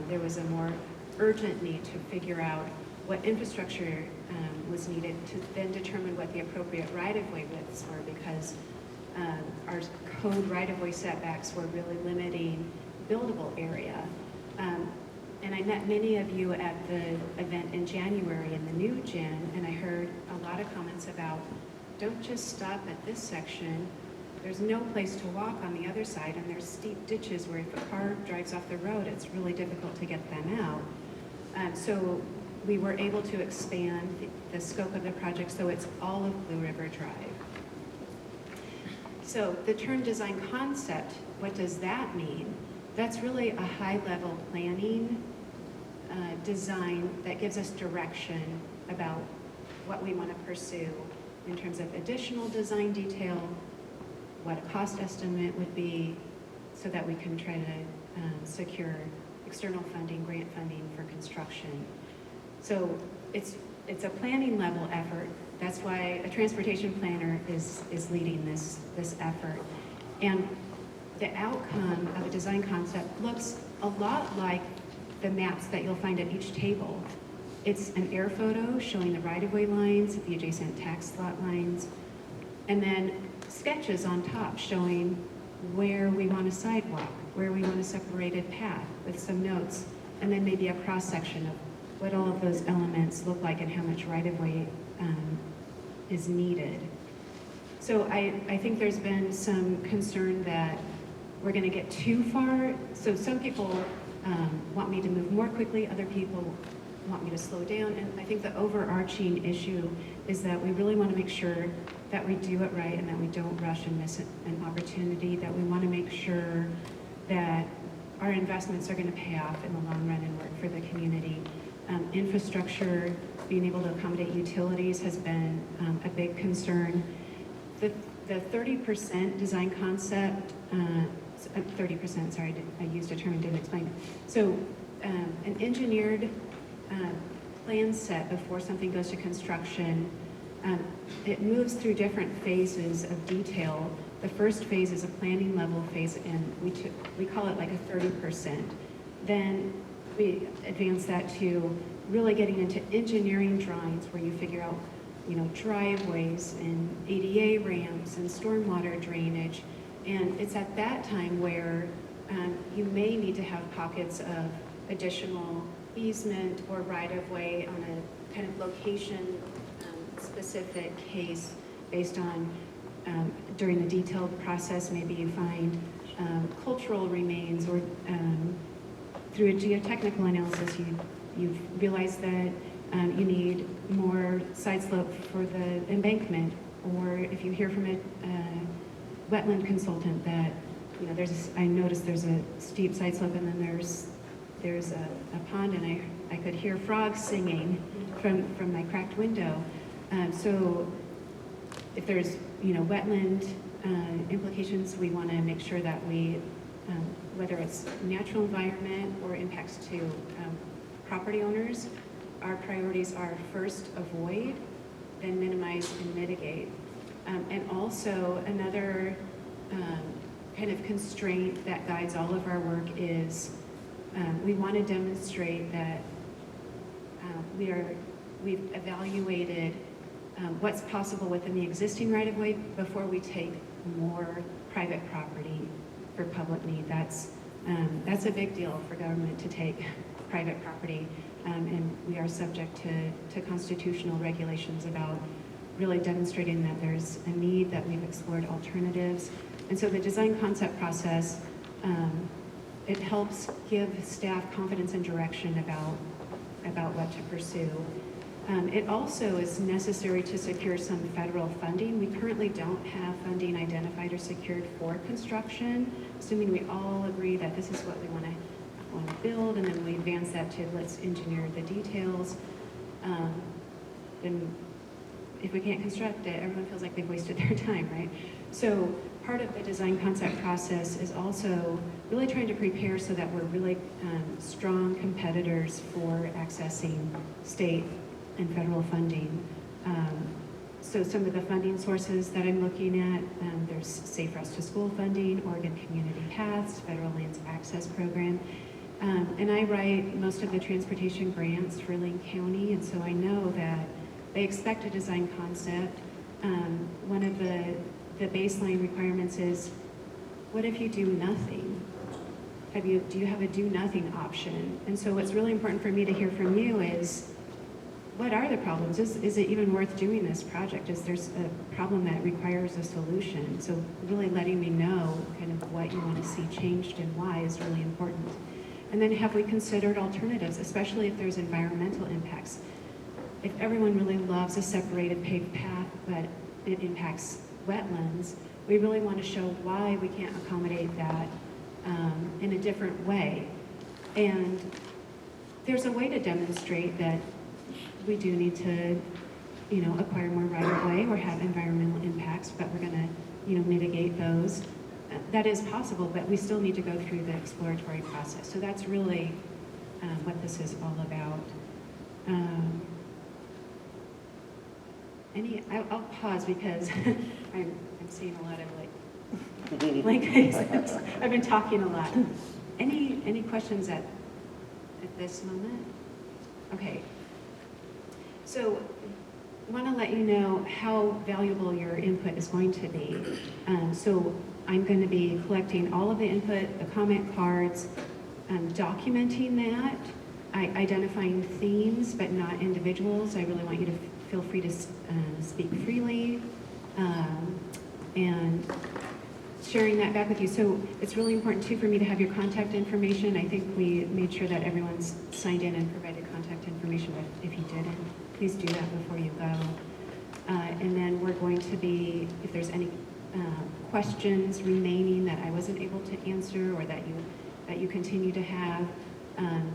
there was a more urgent need to figure out what infrastructure was needed to then determine what the appropriate right-of-way widths were, because our code right-of-way setbacks were really limiting buildable area. And I met many of you at the event in January in the new gen, and I heard a lot of comments about, don't just stop at this section. There's no place to walk on the other side, and there's steep ditches where if a car drives off the road, it's really difficult to get them out. So we were able to expand the scope of the project so it's all of Blue River Drive. So the term design concept, what does that mean? That's really a high-level planning design that gives us direction about what we want to pursue in terms of additional design detail, what a cost estimate would be, so that we can try to secure external funding, grant funding for construction. So it's a planning level effort. That's why a transportation planner is leading this effort. And the outcome of a design concept looks a lot like the maps that you'll find at each table. It's an air photo showing the right-of-way lines, the adjacent tax lot lines, and then sketches on top showing where we want a sidewalk, where we want a separated path with some notes, and then maybe a cross-section of what all of those elements look like and how much right-of-way is needed. So I think there's been some concern that we're going to get too far. So some people want me to move more quickly, other people want me to slow down, and I think the overarching issue is that we really want to make sure that we do it right and that we don't rush and miss an opportunity, that we want to make sure that our investments are going to pay off in the long run and work for the community. Infrastructure, being able to accommodate utilities has been a big concern. The 30% design concept, 30%, sorry, I used a term and didn't explain it. So an engineered plan set before something goes to construction, it moves through different phases of detail. The first phase is a planning level phase, and we call it like a 30%. Then we advance that to really getting into engineering drawings where you figure out, driveways and ADA ramps and stormwater drainage. And it's at that time where you may need to have pockets of additional easement or right-of-way on a kind of location-specific case based on, during the detailed process, maybe you find cultural remains, or through a geotechnical analysis, you've realized that you need more side slope for the embankment, or if you hear from a wetland consultant that, I noticed there's a steep side slope and then there's a pond, and I could hear frogs singing from my cracked window. So if there's, wetland implications, we want to make sure that we, whether it's natural environment or impacts to property owners, our priorities are first avoid, then minimize and mitigate. And also another kind of constraint that guides all of our work is we want to demonstrate that we've evaluated what's possible within the existing right-of-way before we take more private property for public need. That's a big deal for government to take private property, and we are subject to constitutional regulations about really demonstrating that there's a need, that we've explored alternatives. And so the design concept process, it helps give staff confidence and direction about what to pursue. It also is necessary to secure some federal funding. We currently don't have funding identified or secured for construction, assuming we all agree that this is what we want to build, and then we advance that to let's engineer the details. And if we can't construct it, everyone feels like they've wasted their time, right? So part of the design concept process is also really trying to prepare so that we're really strong competitors for accessing state and federal funding. So some of the funding sources that I'm looking at, there's Safe Routes to School funding, Oregon Community Paths, Federal Lands Access Program. And I write most of the transportation grants for Lane County, and so I know that they expect a design concept. One of the baseline requirements is, what if you do nothing? Do you have a do nothing option? And so what's really important for me to hear from you is, what are the problems? Is it even worth doing this project? Is there a problem that requires a solution? So really letting me know kind of what you want to see changed and why is really important. And then have we considered alternatives, especially if there's environmental impacts? If everyone really loves a separated paved path, but it impacts wetlands, we really want to show why we can't accommodate that in a different way. And there's a way to demonstrate that we do need to, acquire more right-of-way or have environmental impacts, but we're going to, mitigate those. That is possible, but we still need to go through the exploratory process. So that's really what this is all about. I'll pause because I'm seeing a lot of blank faces. I've been talking a lot. Any questions at this moment? Okay. So I want to let you know how valuable your input is going to be. So I'm going to be collecting all of the input, the comment cards, documenting that, identifying themes but not individuals. I really want you to feel free to speak freely, and sharing that back with you. So it's really important too for me to have your contact information. I think we made sure that everyone's signed in and provided contact information. If you didn't, please do that before you go. And then we're going to be, if there's any questions remaining that I wasn't able to answer or that you continue to have,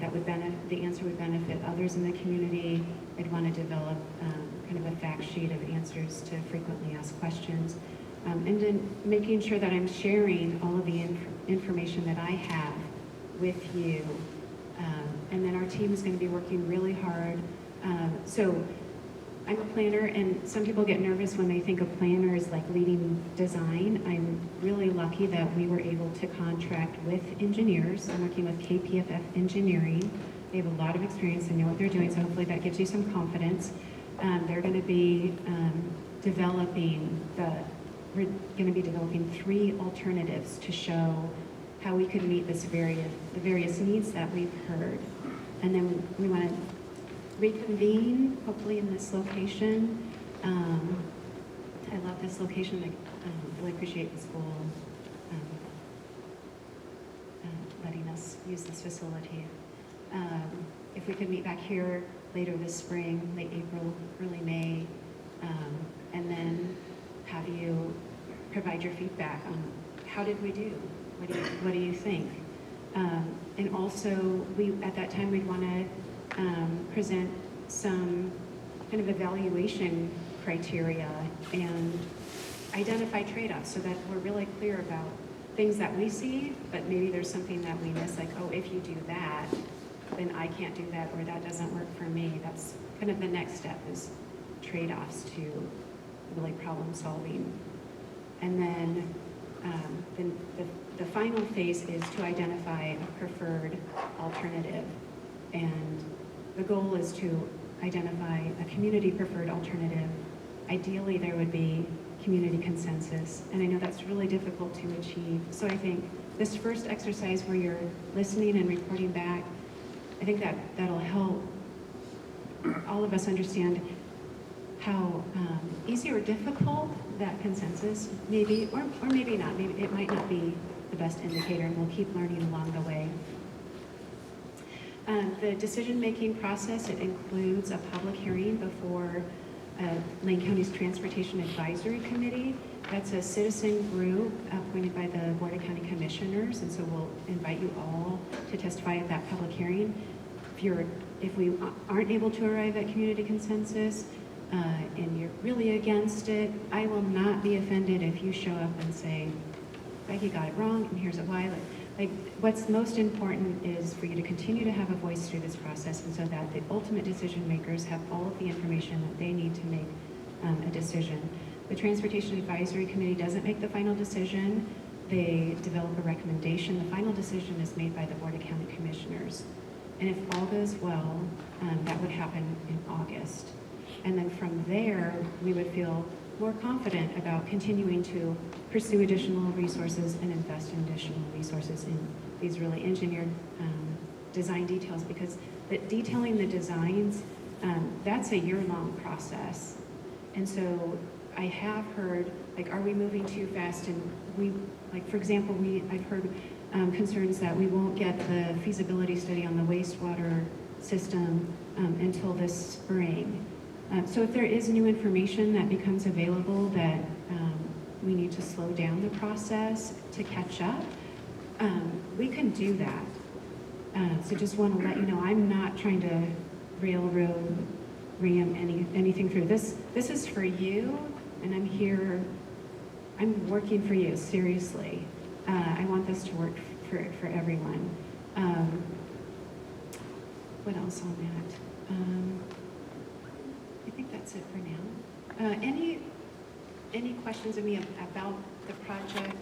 that would the answer would benefit others in the community, I'd want to develop kind of a fact sheet of answers to frequently asked questions. And then making sure that I'm sharing all of the information that I have with you. And then our team is going to be working really hard. So I'm a planner, and some people get nervous when they think a planner is like leading design. I'm really lucky that we were able to contract with engineers. I'm working with KPFF Engineering. They have a lot of experience and know what they're doing, so hopefully that gives you some confidence. They're going to be developing 3 alternatives to show how we could meet the various needs that we've heard. And then we want to reconvene, hopefully in this location. I love this location. I really appreciate the school letting us use this facility. If we could meet back here later this spring, late April, early May, and then have you provide your feedback on how did we do? What do you think? And also, at that time we'd want to present some kind of evaluation criteria and identify trade-offs so that we're really clear about things that we see, but maybe there's something that we miss, like, oh, if you do that, then I can't do that, or that doesn't work for me. That's kind of the next step, is trade-offs to really problem solving. And then the final phase is to identify a preferred alternative. And the goal is to identify a community preferred alternative. Ideally, there would be community consensus. And I know that's really difficult to achieve. So I think this first exercise where you're listening and reporting back, I think that'll help all of us understand how easy or difficult that consensus may be, or maybe not. Maybe it might not be the best indicator, and we'll keep learning along the way. The decision-making process, it includes a public hearing before Lane County's Transportation Advisory Committee. That's a citizen group appointed by the Board of County Commissioners, and so we'll invite you all to testify at that public hearing. If we aren't able to arrive at community consensus, and you're really against it, I will not be offended if you show up and say, Becky got it wrong, and here's why. Like, what's most important is for you to continue to have a voice through this process, and so that the ultimate decision makers have all of the information that they need to make a decision. The Transportation Advisory Committee doesn't make the final decision. they develop a recommendation. The final decision is made by the Board of County Commissioners. And if all goes well, that would happen in August. And then from there, we would feel more confident about continuing to pursue additional resources and invest in additional resources in these really engineered design details, because detailing the designs, that's a year-long process. And so I have heard, like, are we moving too fast? And we, like, for example, I've heard concerns that we won't get the feasibility study on the wastewater system until this spring. So if there is new information that becomes available that we need to slow down the process to catch up, we can do that. So just want to let you know, I'm not trying to railroad, ram anything through. This is for you, and I'm here, I'm working for you, seriously. I want this to work for everyone. What else on that? I think that's it for now. Any questions of me about the project?